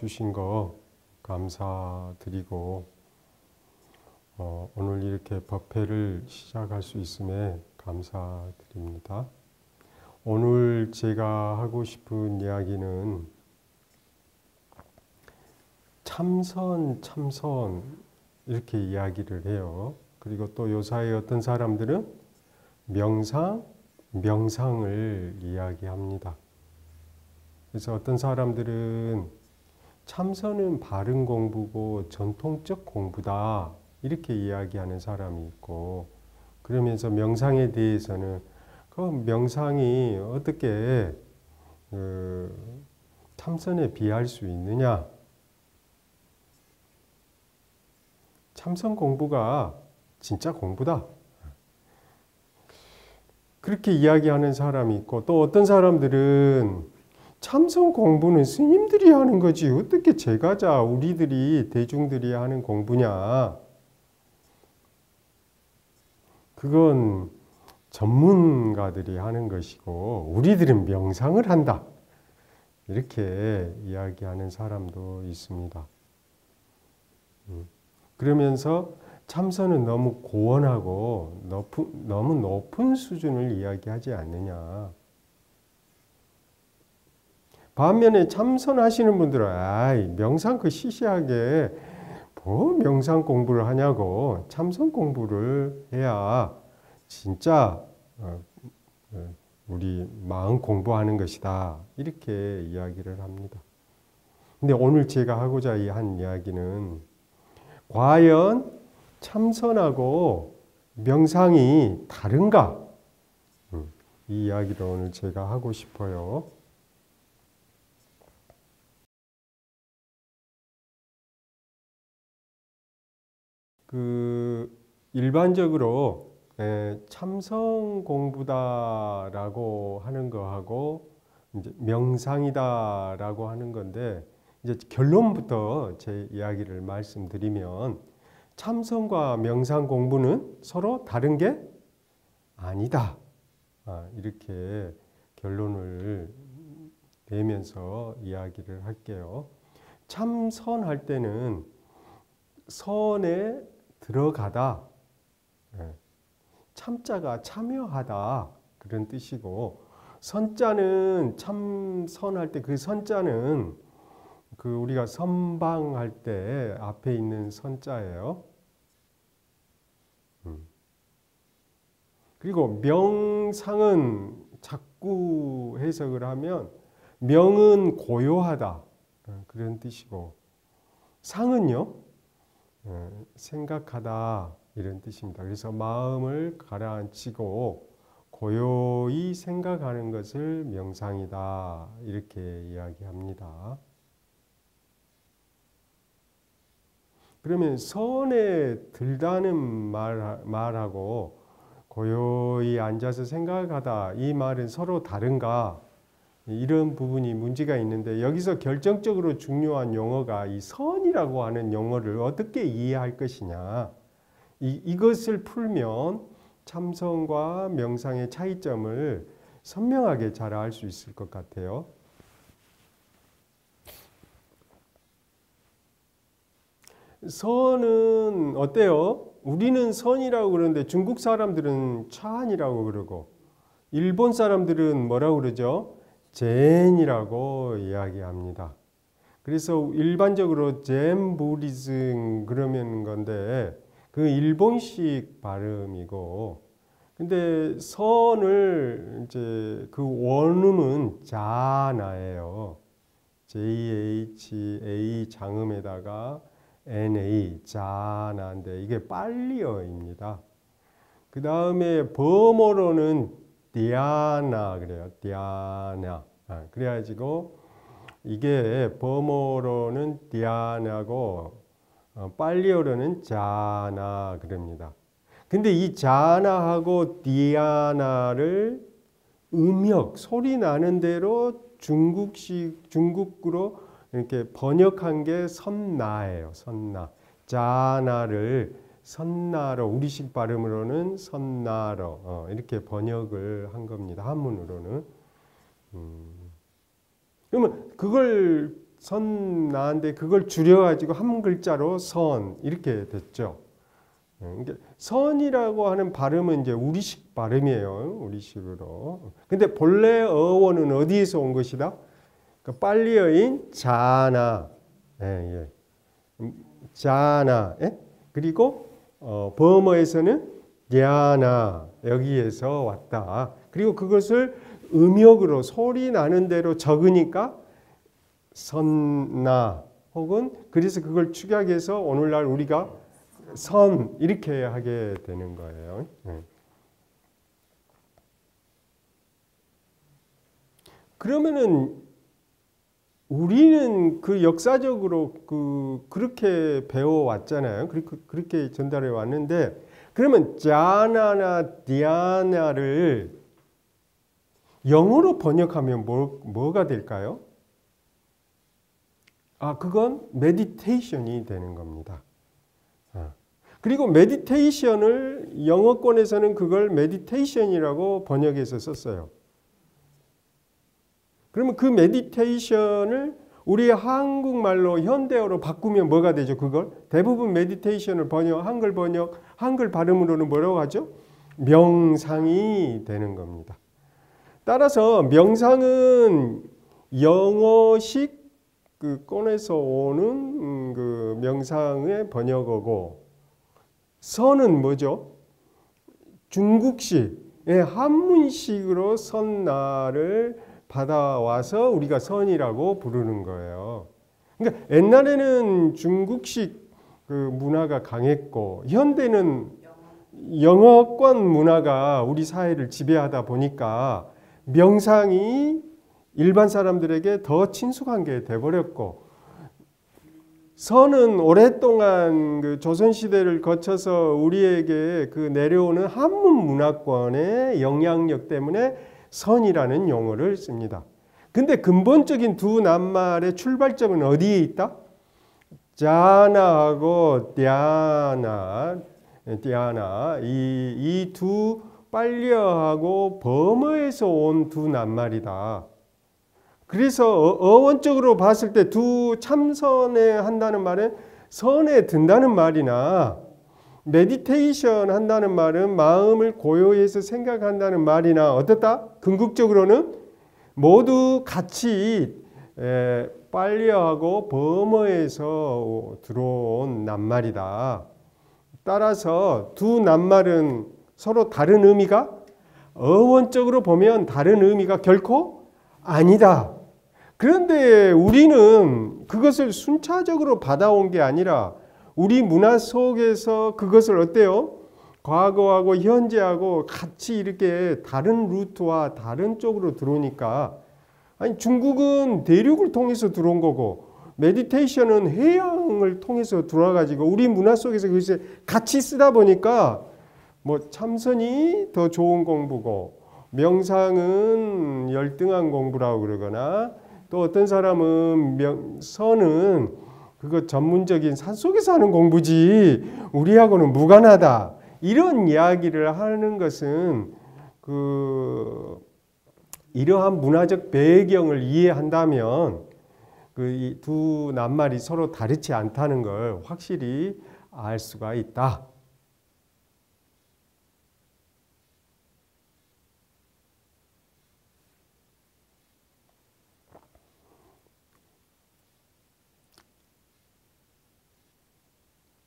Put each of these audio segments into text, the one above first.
주신 거 감사드리고 오늘 이렇게 법회를 시작할 수 있음에 감사드립니다. 오늘 제가 하고 싶은 이야기는 참선 이렇게 이야기를 해요. 그리고 또 요사이 어떤 사람들은 명상을 이야기합니다. 그래서 어떤 사람들은 참선은 바른 공부고 전통적 공부다 이렇게 이야기하는 사람이 있고, 그러면서 명상에 대해서는 그 명상이 어떻게 참선에 비할 수 있느냐, 참선 공부가 진짜 공부다 그렇게 이야기하는 사람이 있고, 또 어떤 사람들은 참선 공부는 스님들이 하는 거지 어떻게 제가자 우리들이 대중들이 하는 공부냐, 그건 전문가들이 하는 것이고 우리들은 명상을 한다 이렇게 이야기하는 사람도 있습니다. 그러면서 참선은 너무 고원하고 너무 높은 수준을 이야기하지 않느냐. 반면에 참선하시는 분들은 명상 그 시시하게 뭐 명상 공부를 하냐고, 참선 공부를 해야 진짜 우리 마음 공부하는 것이다 이렇게 이야기를 합니다. 근데 오늘 제가 하고자 한 이야기는 과연 참선하고 명상이 다른가? 이 이야기를 오늘 제가 하고 싶어요. 일반적으로 참선 공부다라고 하는 거하고 이제 명상이다라고 하는 건데, 이제 결론부터 제 이야기를 말씀드리면 참선과 명상 공부는 서로 다른 게 아니다. 이렇게 결론을 내면서 이야기를 할게요. 참선할 때는 선에 들어가다, 참자가 참여하다 그런 뜻이고, 선자는 참선할 때 그 선자는 우리가 선방할 때 앞에 있는 선자예요. 그리고 명상은 자꾸 해석을 하면 명은 고요하다 그런 뜻이고, 상은요 생각하다 이런 뜻입니다. 그래서 마음을 가라앉히고 고요히 생각하는 것을 명상이다 이렇게 이야기합니다. 그러면 선에 들다는 말하고 고요히 앉아서 생각하다 이 말은 서로 다른가? 이런 부분이 문제가 있는데, 여기서 결정적으로 중요한 용어가 이 선이라고 하는 용어를 어떻게 이해할 것이냐, 이것을 풀면 참선과 명상의 차이점을 선명하게 잘 알 수 있을 것 같아요. 선은 어때요? 우리는 선이라고 그러는데 중국 사람들은 차안이라고 그러고, 일본 사람들은 뭐라고 그러죠? 젠이라고 이야기합니다. 그래서 일반적으로 젠 부디즘 그러면 건데 그 일본식 발음이고, 근데 선을 이제 그 원음은 자나예요. JHA 장음에다가 NA 자나인데 이게 빨리어입니다. 그 다음에 범어로는 디아나 그래요. 디아나. 그래가지고 이게 범어로는 디아나고 빨리어로는 자나 그럽니다. 근데 이 자나하고 디아나를 음역 소리 나는 대로 중국으로 이렇게 번역한 게 선나예요. 선나. 자나를 선나로, 우리식 발음으로는 선나로 이렇게 번역을 한 겁니다. 한문으로는. 그러면 그걸 선나인데 그걸 줄여가지고 한 글자로 선 이렇게 됐죠. 그러니까 선이라고 하는 발음은 이제 우리식 발음이에요. 우리식으로. 근데 본래 어원은 어디에서 온 것이다? 그러니까 빨리어인 자나, 예, 예. 자나, 예? 그리고 버머에서는 랴나 여기에서 왔다. 그리고 그것을 음역으로 소리 나는 대로 적으니까 선나 혹은 그래서 그걸 축약해서 오늘날 우리가 선 이렇게 하게 되는 거예요. 그러면은 우리는 그 역사적으로 그렇게 배워왔잖아요. 그렇게 전달해 왔는데 그러면 자나나 디아나를 영어로 번역하면 뭐가 될까요? 그건 메디테이션이 되는 겁니다. 그리고 메디테이션을 영어권에서는 그걸 메디테이션이라고 번역해서 썼어요. 그러면 그 메디테이션을 우리 한국말로 현대어로 바꾸면 뭐가 되죠? 그걸 대부분 메디테이션을 한글 발음으로는 뭐라고 하죠? 명상이 되는 겁니다. 따라서 명상은 영어식 꺼내서 오는 그 명상의 번역어고 선은 뭐죠? 중국식의 한문식으로 선나를 받아와서 우리가 선이라고 부르는 거예요. 그러니까 옛날에는 중국식 그 문화가 강했고 현대는 영어권 문화가 우리 사회를 지배하다 보니까 명상이 일반 사람들에게 더 친숙한 게 돼버렸고 선은 오랫동안 그 조선시대를 거쳐서 우리에게 그 내려오는 한문 문화권의 영향력 때문에 선이라는 용어를 씁니다. 근데 근본적인 두 낱말의 출발점은 어디에 있다? 자나하고 디아나 이 두 빨려하고 범어에서 온 두 낱말이다. 그래서 어원적으로 봤을 때 두 참선에 한다는 말은 선에 든다는 말이나 메디테이션 한다는 말은 마음을 고요해서 생각한다는 말이나 어떻다? 궁극적으로는 모두 같이 빨려하고 범어에서 들어온 낱말이다. 따라서 두 낱말은 서로 다른 의미가 어원적으로 보면 다른 의미가 결코 아니다. 그런데 우리는 그것을 순차적으로 받아온 게 아니라 우리 문화 속에서 그것을 어때요? 과거하고 현재하고 같이 이렇게 다른 루트와 다른 쪽으로 들어오니까 아니 중국은 대륙을 통해서 들어온 거고 메디테이션은 해양을 통해서 들어와가지고 우리 문화 속에서 그것을 같이 쓰다 보니까 뭐 참선이 더 좋은 공부고 명상은 열등한 공부라고 그러거나 또 어떤 사람은 선은 그거 전문적인 산속에서 하는 공부지 우리하고는 무관하다. 이런 이야기를 하는 것은 이러한 문화적 배경을 이해한다면 그 두 낱말이 서로 다르지 않다는 걸 확실히 알 수가 있다.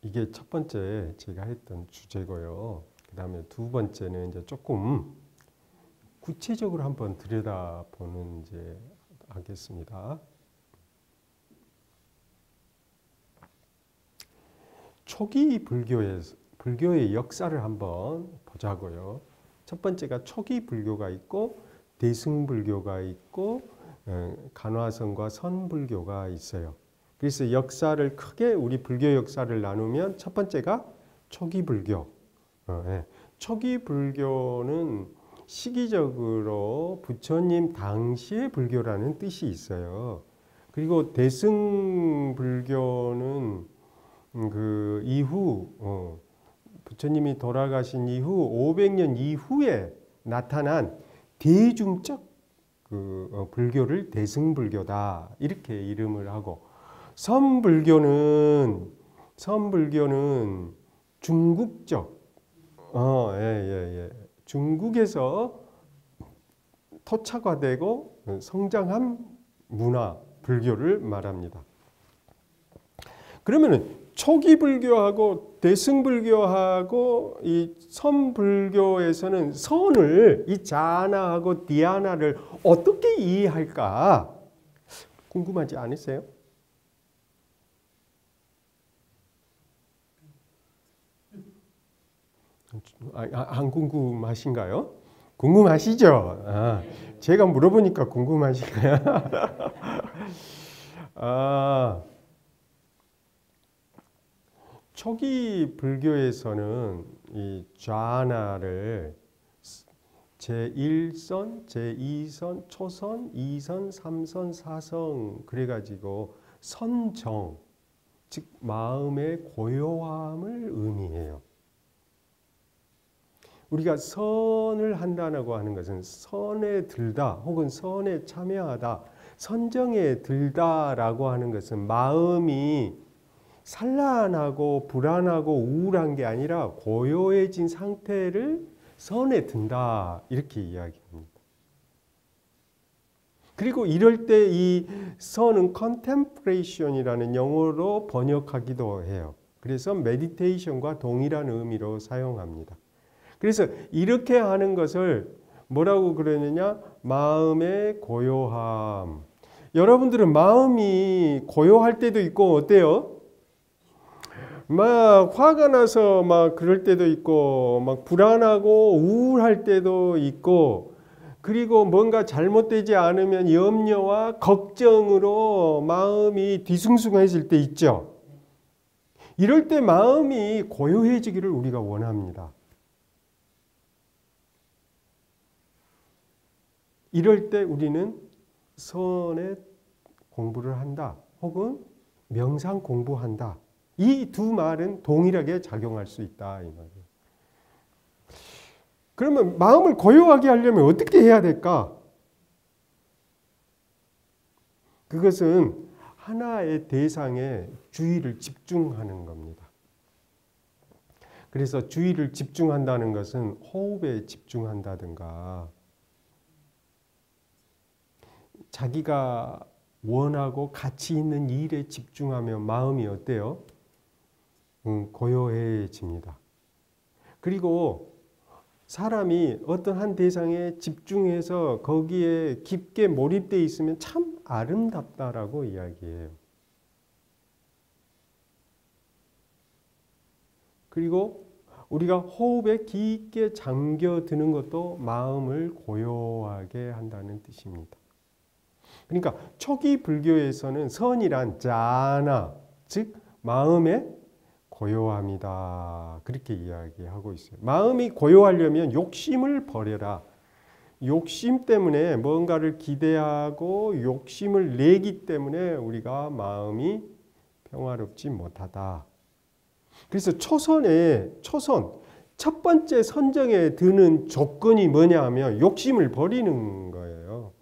이게 첫 번째 제가 했던 주제고요. 그 다음에 두 번째는 이제 조금 구체적으로 한번 들여다보는 이제 하겠습니다. 초기 불교의 역사를 한번 보자고요. 첫 번째가 초기 불교가 있고 대승불교가 있고 간화성과 선불교가 있어요. 그래서 역사를 크게 우리 불교 역사를 나누면 첫 번째가 초기 불교. 초기 불교는 시기적으로 부처님 당시의 불교라는 뜻이 있어요. 그리고 대승 불교는 그 이후 부처님이 돌아가신 이후 500년 이후에 나타난 대중적 불교를 대승불교다 이렇게 이름을 하고, 선불교는 중국적, 중국에서 토착화되고 성장한 문화 불교를 말합니다. 그러면은 초기 불교하고 대승불교하고 이 선불교에서는 선을, 이 자나하고 디아나를 어떻게 이해할까 궁금하지 않으세요? 안 궁금하신가요? 궁금하시죠? 제가 물어보니까 궁금하신가요? 초기 불교에서는 이 좌나를 제1선, 제2선, 초선, 2선, 3선, 4선 그래가지고 선정, 즉 마음의 고요함을 의미해요. 우리가 선을 한다고 하는 것은 선에 들다 혹은 선에 참여하다, 선정에 들다라고 하는 것은 마음이 산란하고 불안하고 우울한 게 아니라 고요해진 상태를 선에 든다 이렇게 이야기합니다. 그리고 이럴 때 이 선은 contemplation이라는 영어로 번역하기도 해요. 그래서 meditation과 동일한 의미로 사용합니다. 그래서 이렇게 하는 것을 뭐라고 그러느냐? 마음의 고요함. 여러분들은 마음이 고요할 때도 있고 어때요? 막 화가 나서 막 그럴 때도 있고, 막 불안하고 우울할 때도 있고, 그리고 뭔가 잘못되지 않으면 염려와 걱정으로 마음이 뒤숭숭해질 때 있죠. 이럴 때 마음이 고요해지기를 우리가 원합니다. 이럴 때 우리는 선의 공부를 한다 혹은 명상 공부한다. 이 두 말은 동일하게 작용할 수 있다 이 말이에요. 그러면 마음을 고요하게 하려면 어떻게 해야 될까? 그것은 하나의 대상에 주의를 집중하는 겁니다. 그래서 주의를 집중한다는 것은 호흡에 집중한다든가, 자기가 원하고 가치 있는 일에 집중하면 마음이 어때요? 고요해집니다. 그리고 사람이 어떤 한 대상에 집중해서 거기에 깊게 몰입되어 있으면 참 아름답다라고 이야기해요. 그리고 우리가 호흡에 깊게 잠겨드는 것도 마음을 고요하게 한다는 뜻입니다. 그러니까 초기 불교에서는 선이란 자나, 즉 마음의 고요함이다 그렇게 이야기하고 있어요. 마음이 고요하려면 욕심을 버려라. 욕심 때문에 뭔가를 기대하고 욕심을 내기 때문에 우리가 마음이 평화롭지 못하다. 그래서 초선 첫 번째 선정에 드는 조건이 뭐냐 하면 욕심을 버리는 거예요.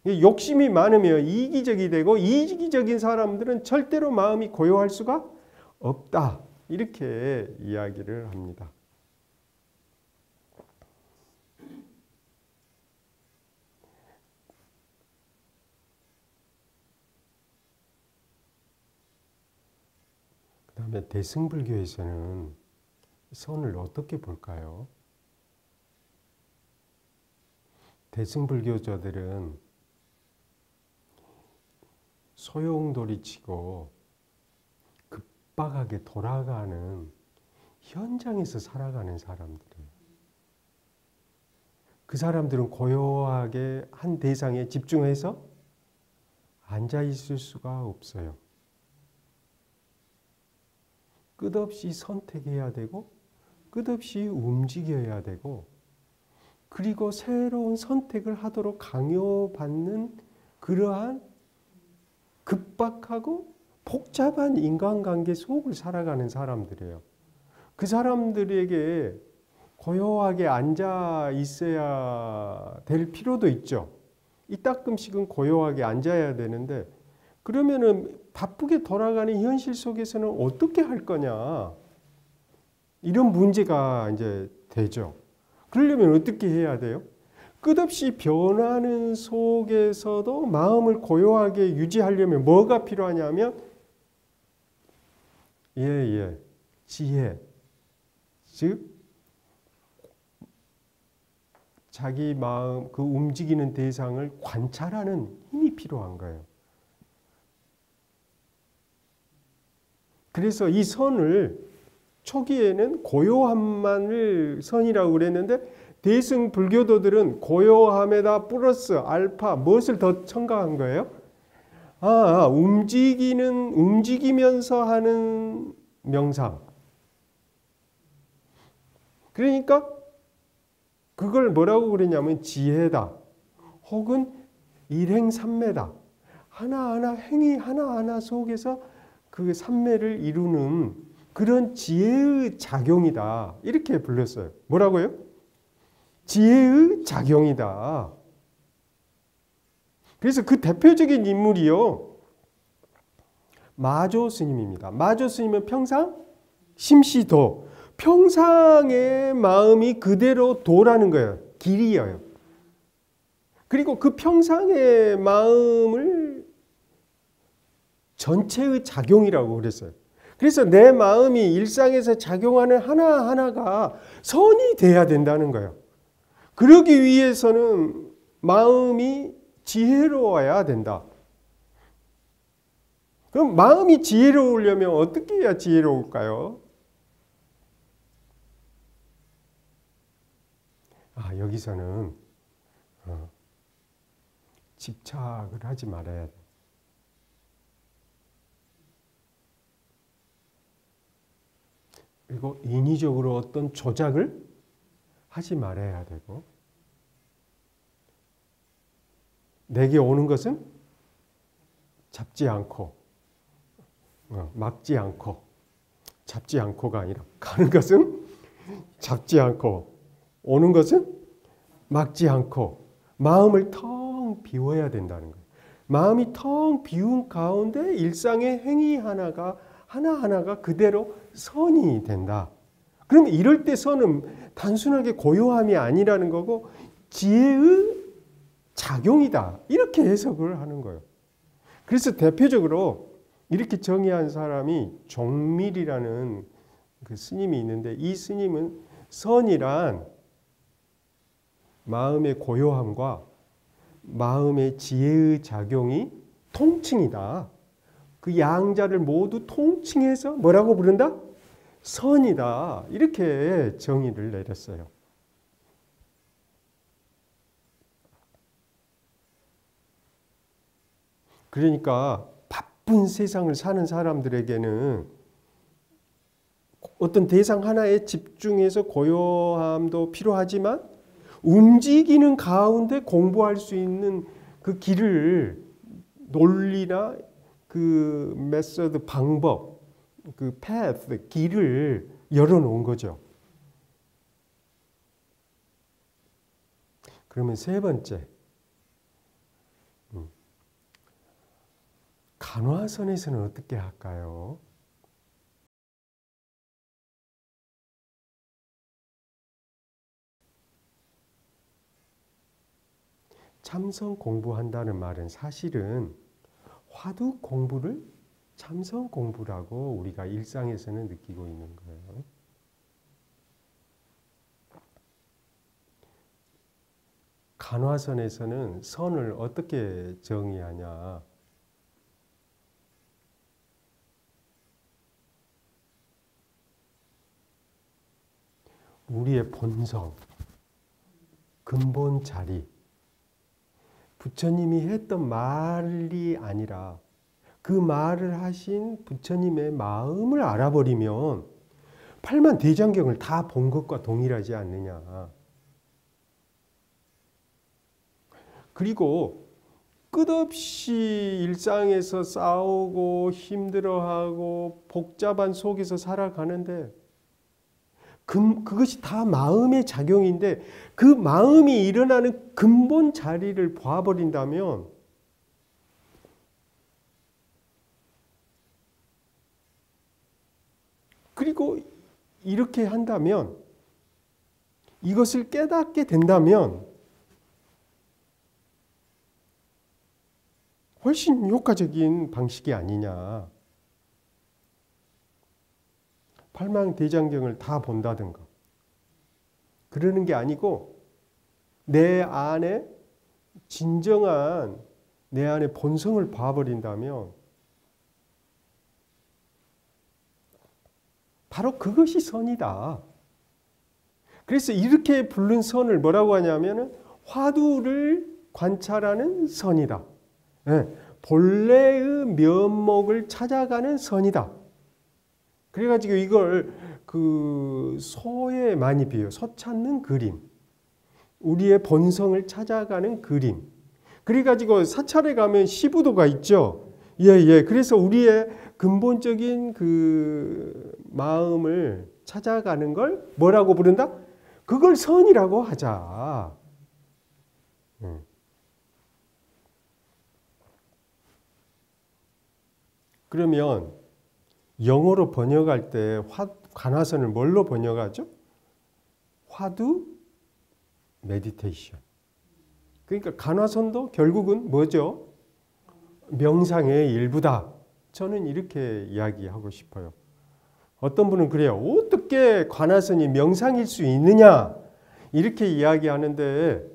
욕심이 많으면 이기적이 되고, 이기적인 사람들은 절대로 마음이 고요할 수가 없다 이렇게 이야기를 합니다. 그 다음에 대승불교에서는 선을 어떻게 볼까요? 대승불교자들은 소용돌이치고 급박하게 돌아가는 현장에서 살아가는 사람들이에요. 그 사람들은 고요하게 한 대상에 집중해서 앉아 있을 수가 없어요. 끝없이 선택해야 되고 끝없이 움직여야 되고, 그리고 새로운 선택을 하도록 강요받는 그러한 급박하고 복잡한 인간관계 속을 살아가는 사람들이에요. 그 사람들에게 고요하게 앉아 있어야 될 필요도 있죠. 이따금씩은 고요하게 앉아야 되는데 그러면은 바쁘게 돌아가는 현실 속에서는 어떻게 할 거냐. 이런 문제가 이제 되죠. 그러려면 어떻게 해야 돼요? 끝없이 변하는 속에서도 마음을 고요하게 유지하려면 뭐가 필요하냐면 지혜. 즉 자기 마음 그 움직이는 대상을 관찰하는 힘이 필요한 거예요. 그래서 이 선을 초기에는 고요함만을 선이라고 그랬는데 대승 불교도들은 고요함에다 플러스 알파 무엇을 더 첨가한 거예요? 움직이면서 하는 명상. 그러니까 그걸 뭐라고 그랬냐면 지혜다. 혹은 일행삼매다. 하나하나 행위 하나하나 속에서 그 삼매를 이루는 그런 지혜의 작용이다. 이렇게 불렀어요. 뭐라고요? 지혜의 작용이다. 그래서 그 대표적인 인물이요. 마조 스님입니다. 마조 스님은 평상 심시도. 평상의 마음이 그대로 도라는 거예요. 길이여요. 그리고 그 평상의 마음을 전체의 작용이라고 그랬어요. 그래서 내 마음이 일상에서 작용하는 하나하나가 선이 돼야 된다는 거예요. 그러기 위해서는 마음이 지혜로워야 된다. 그럼 마음이 지혜로우려면 어떻게 해야 지혜로울까요? 여기서는 집착을 하지 말아야 돼. 그리고 인위적으로 어떤 조작을 하지 말아야 되고 내게 오는 것은 잡지 않고 막지 않고 잡지 않고가 아니라 가는 것은 잡지 않고 오는 것은 막지 않고 마음을 텅 비워야 된다는 거예요. 마음이 텅 비운 가운데 일상의 행위 하나하나가 그대로 선이 된다. 그러면 이럴 때 선은 단순하게 고요함이 아니라는 거고 지혜의 작용이다. 이렇게 해석을 하는 거예요. 그래서 대표적으로 이렇게 정의한 사람이 종밀이라는 그 스님이 있는데 이 스님은 선이란 마음의 고요함과 마음의 지혜의 작용이 통칭이다. 그 양자를 모두 통칭해서 뭐라고 부른다? 선이다. 이렇게 정의를 내렸어요. 그러니까 바쁜 세상을 사는 사람들에게는 어떤 대상 하나에 집중해서 고요함도 필요하지만 움직이는 가운데 공부할 수 있는 그 길을 논리나 그 메소드 방법, 그 path, 길을 열어놓은 거죠. 그러면 세 번째, 간화선에서는 어떻게 할까요? 참선 공부한다는 말은 사실은 화두 공부를 참선 공부라고 우리가 일상에서는 느끼고 있는 거예요. 간화선에서는 선을 어떻게 정의하냐? 우리의 본성, 근본 자리, 부처님이 했던 말이 아니라 그 말을 하신 부처님의 마음을 알아버리면 팔만대장경을 다 본 것과 동일하지 않느냐. 그리고 끝없이 일상에서 싸우고 힘들어하고 복잡한 속에서 살아가는데 그것이 다 마음의 작용인데 그 마음이 일어나는 근본 자리를 봐버린다면 그리고 이렇게 한다면 이것을 깨닫게 된다면 훨씬 효과적인 방식이 아니냐. 팔망대장경을 다 본다든가 그러는 게 아니고 내 안에 진정한 내 안에 본성을 봐버린다면 바로 그것이 선이다. 그래서 이렇게 부른 선을 뭐라고 하냐면 화두를 관찰하는 선이다. 본래의 면목을 찾아가는 선이다. 그래가지고 이걸 그 소에 많이 비유, 소 찾는 그림, 우리의 본성을 찾아가는 그림. 그래가지고 사찰에 가면 시부도가 있죠. 예. 그래서 우리의 근본적인 그 마음을 찾아가는 걸 뭐라고 부른다? 그걸 선이라고 하자. 그러면 영어로 번역할 때 관화선을 뭘로 번역하죠? 화두 메디테이션. 그러니까 관화선도 결국은 뭐죠? 명상의 일부다. 저는 이렇게 이야기하고 싶어요. 어떤 분은 그래요. 어떻게 관화선이 명상일 수 있느냐? 이렇게 이야기하는데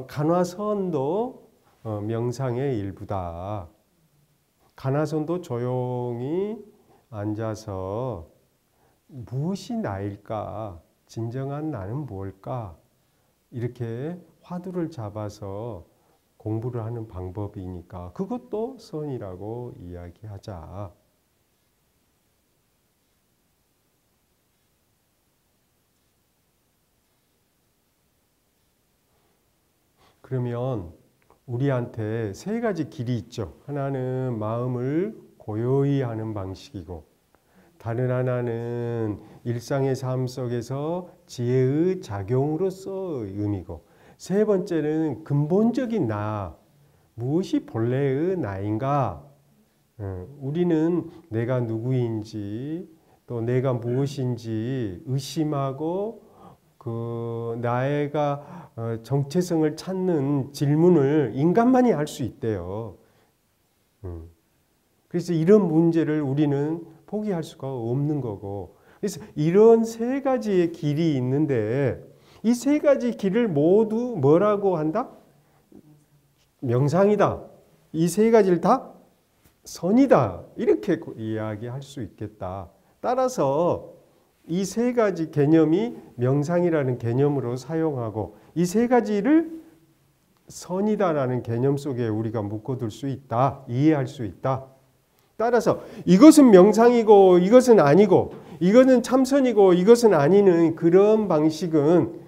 관화선도 명상의 일부다. 관화선도 조용히 앉아서 무엇이 나일까? 진정한 나는 무엇일까? 이렇게 화두를 잡아서 공부를 하는 방법이니까 그것도 선이라고 이야기하자. 그러면 우리한테 세 가지 길이 있죠. 하나는 마음을 고요히 하는 방식이고 다른 하나는 일상의 삶 속에서 지혜의 작용으로서의 의미고 세 번째는 근본적인 나, 무엇이 본래의 나인가? 우리는 내가 누구인지 또 내가 무엇인지 의심하고 그 나의가 정체성을 찾는 질문을 인간만이 할 수 있대요. 그래서 이런 문제를 우리는 포기할 수가 없는 거고 그래서 이런 세 가지의 길이 있는데 이 세 가지 길을 모두 뭐라고 한다? 명상이다. 이 세 가지를 다 선이다. 이렇게 이야기할 수 있겠다. 따라서 이 세 가지 개념이 명상이라는 개념으로 사용하고 이 세 가지를 선이다라는 개념 속에 우리가 묶어둘 수 있다. 이해할 수 있다. 따라서 이것은 명상이고 이것은 아니고 이것은 참선이고 이것은 아니는 그런 방식은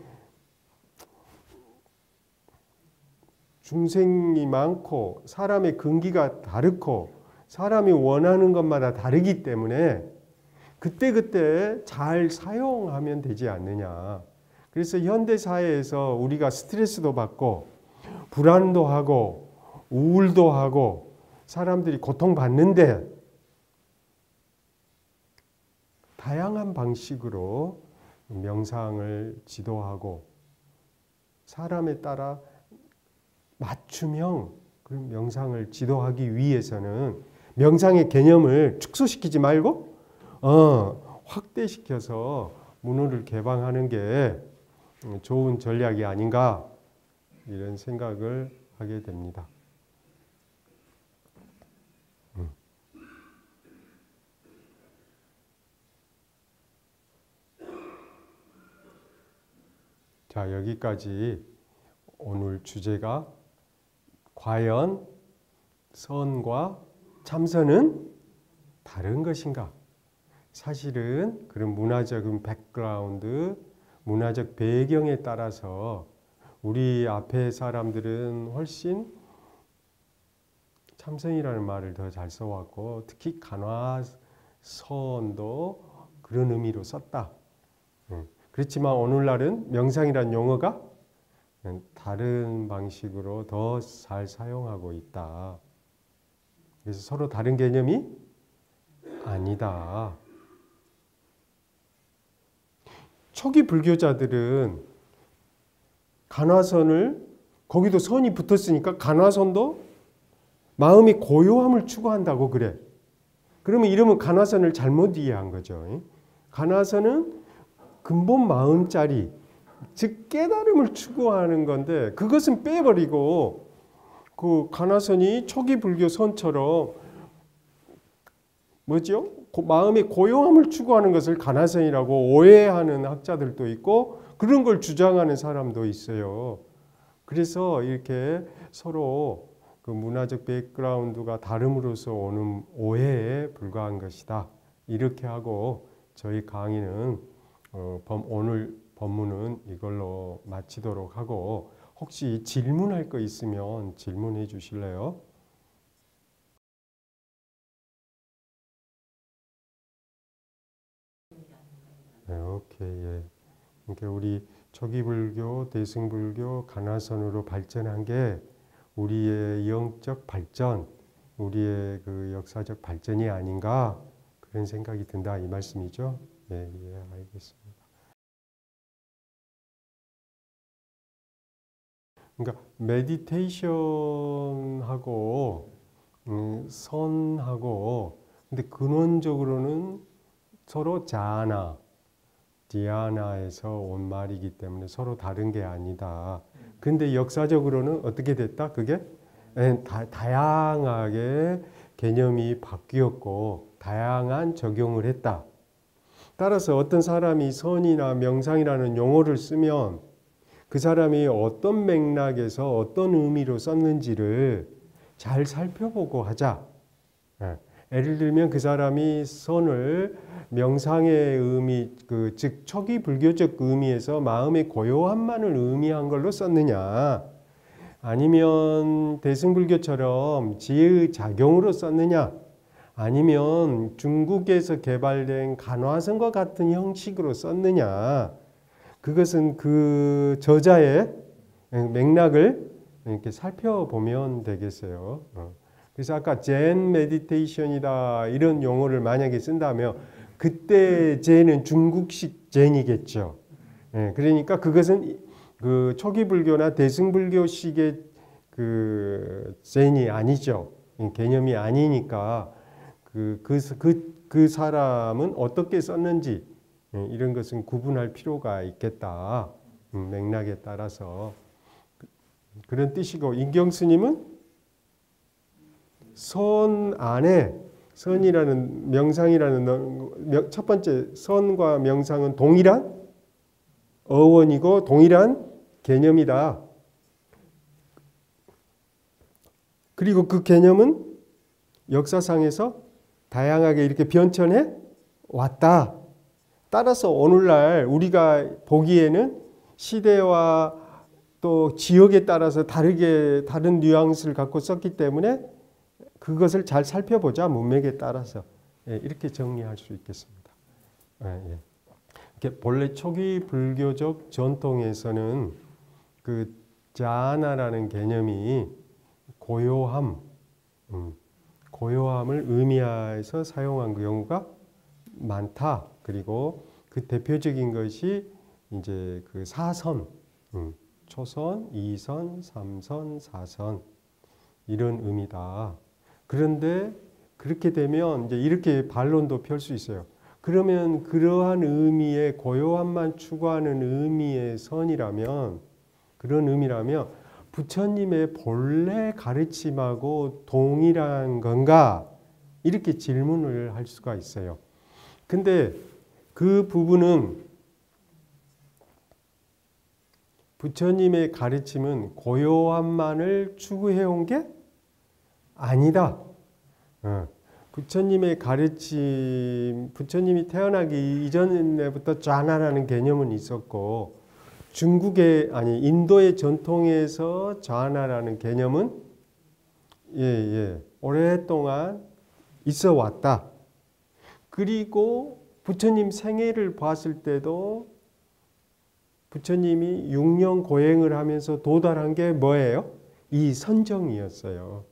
중생이 많고 사람의 근기가 다르고 사람이 원하는 것마다 다르기 때문에 그때그때 잘 사용하면 되지 않느냐. 그래서 현대사회에서 우리가 스트레스도 받고 불안도 하고 우울도 하고 사람들이 고통받는데 다양한 방식으로 명상을 지도하고 사람에 따라 맞춤형 그런 명상을 지도하기 위해서는 명상의 개념을 축소시키지 말고 확대시켜서 문호를 개방하는 게 좋은 전략이 아닌가 이런 생각을 하게 됩니다. 자, 여기까지 오늘 주제가 과연 선과 참선은 다른 것인가? 사실은 그런 문화적인 백그라운드, 문화적 배경에 따라서 우리 앞에 사람들은 훨씬 참선이라는 말을 더 잘 써왔고 특히 간화선도 그런 의미로 썼다. 그렇지만 오늘날은 명상이라는 용어가 다른 방식으로 더 잘 사용하고 있다. 그래서 서로 다른 개념이 아니다. 초기 불교자들은 간화선을 거기도 선이 붙었으니까 간화선도 마음의 고요함을 추구한다고 그래. 그러면 이러면 간화선을 잘못 이해한 거죠. 간화선은 근본 마음자리, 즉 깨달음을 추구하는 건데 그것은 빼버리고 그 간화선이 초기 불교 선처럼 뭐죠? 마음의 고요함을 추구하는 것을 간화선이라고 오해하는 학자들도 있고 그런 걸 주장하는 사람도 있어요. 그래서 이렇게 서로 그 문화적 백그라운드가 다름으로써 오는 오해에 불과한 것이다. 이렇게 하고 저희 강의는 오늘 법문은 이걸로 마치도록 하고 혹시 질문할 거 있으면 질문해 주실래요? 네, 오케이. 예. 그러니까 우리 초기불교, 대승불교, 간화선으로 발전한 게 우리의 영적 발전, 우리의 그 역사적 발전이 아닌가 그런 생각이 든다 이 말씀이죠. 예, 예, 알겠습니다. 그러니까 메디테이션하고 선하고 근데 근원적으로는 서로 자아나 디아나에서 온 말이기 때문에 서로 다른 게 아니다. 근데 역사적으로는 어떻게 됐다? 그게 다양하게 개념이 바뀌었고 다양한 적용을 했다. 따라서 어떤 사람이 선이나 명상이라는 용어를 쓰면 그 사람이 어떤 맥락에서 어떤 의미로 썼는지를 잘 살펴보고 하자. 예를 들면 그 사람이 선을 명상의 의미, 즉 초기 불교적 의미에서 마음의 고요함만을 의미한 걸로 썼느냐 아니면 대승불교처럼 지혜의 작용으로 썼느냐 아니면 중국에서 개발된 간화선과 같은 형식으로 썼느냐 그것은 그 저자의 맥락을 이렇게 살펴보면 되겠어요. 그래서 아까 젠 메디테이션이다 이런 용어를 만약에 쓴다면 그때 젠은 중국식 젠이겠죠. 그러니까 그것은 그 초기 불교나 대승불교식의 그 젠이 아니죠. 개념이 아니니까 그 사람은 어떻게 썼는지 이런 것은 구분할 필요가 있겠다. 맥락에 따라서 그런 뜻이고 인경스님은 선 안에 선이라는 명상이라는 첫 번째 선과 명상은 동일한 어원이고 동일한 개념이다. 그리고 그 개념은 역사상에서 다양하게 이렇게 변천해 왔다. 따라서 오늘날 우리가 보기에는 시대와 또 지역에 따라서 다른 뉘앙스를 갖고 썼기 때문에 그것을 잘 살펴보자. 문맥에 따라서 이렇게 정리할 수 있겠습니다. 이렇게 본래 초기 불교적 전통에서는 그 자아나라는 개념이 고요함을 의미해서 사용한 경우가 많다. 그리고 그 대표적인 것이 이제 그 사선, 초선, 이선, 삼선, 사선 이런 의미다. 그런데 그렇게 되면 이제 이렇게 반론도 펼 수 있어요. 그러면 그러한 의미의 고요함만 추구하는 의미의 선이라면 그런 의미라면 부처님의 본래 가르침하고 동일한 건가? 이렇게 질문을 할 수가 있어요. 근데 그 부분은 부처님의 가르침은 고요함만을 추구해온 게 아니다. 부처님의 가르침, 부처님이 태어나기 이전에부터 좌나라는 개념은 있었고 인도의 전통에서 좌나라는 개념은 오랫동안 있어 왔다. 그리고 부처님 생애를 봤을 때도 부처님이 6년 고행을 하면서 도달한 게 뭐예요? 이 선정이었어요.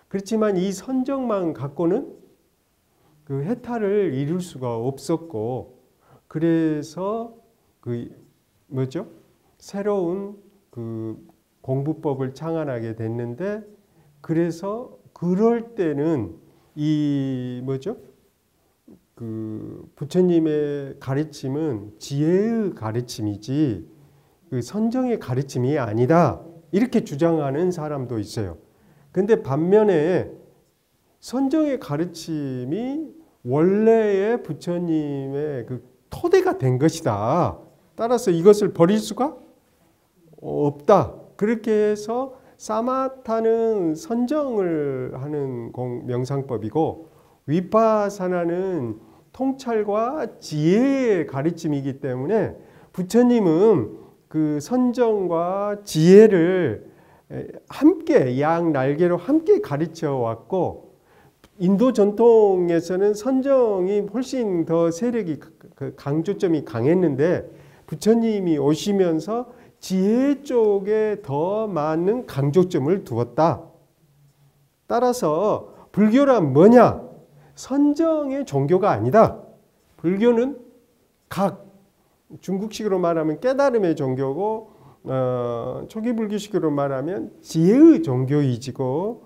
그렇지만 이 선정만 갖고는 그 해탈을 이룰 수가 없었고, 그래서 그 뭐죠? 새로운 그 공부법을 창안하게 됐는데, 그래서 그럴 때는 이 뭐죠? 그 부처님의 가르침은 지혜의 가르침이지 그 선정의 가르침이 아니다, 이렇게 주장하는 사람도 있어요. 근데 반면에 선정의 가르침이 원래의 부처님의 그 토대가 된 것이다. 따라서 이것을 버릴 수가 없다. 그렇게 해서 사마타는 선정을 하는 명상법이고, 위파사나는 통찰과 지혜의 가르침이기 때문에 부처님은 그 선정과 지혜를 함께 양 날개로 함께 가르쳐 왔고, 인도 전통에서는 선정이 훨씬 더 세력이 강조점이 강했는데 부처님이 오시면서 지혜 쪽에 더 많은 강조점을 두었다. 따라서 불교란 뭐냐? 선정의 종교가 아니다. 불교는 각, 중국식으로 말하면 깨달음의 종교고, 초기 불교식으로 말하면 지혜의 종교이지고,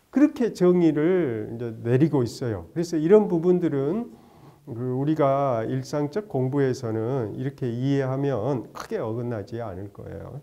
그렇게 정의를 이제 내리고 있어요. 그래서 이런 부분들은 우리가 일상적 공부에서는 이렇게 이해하면 크게 어긋나지 않을 거예요.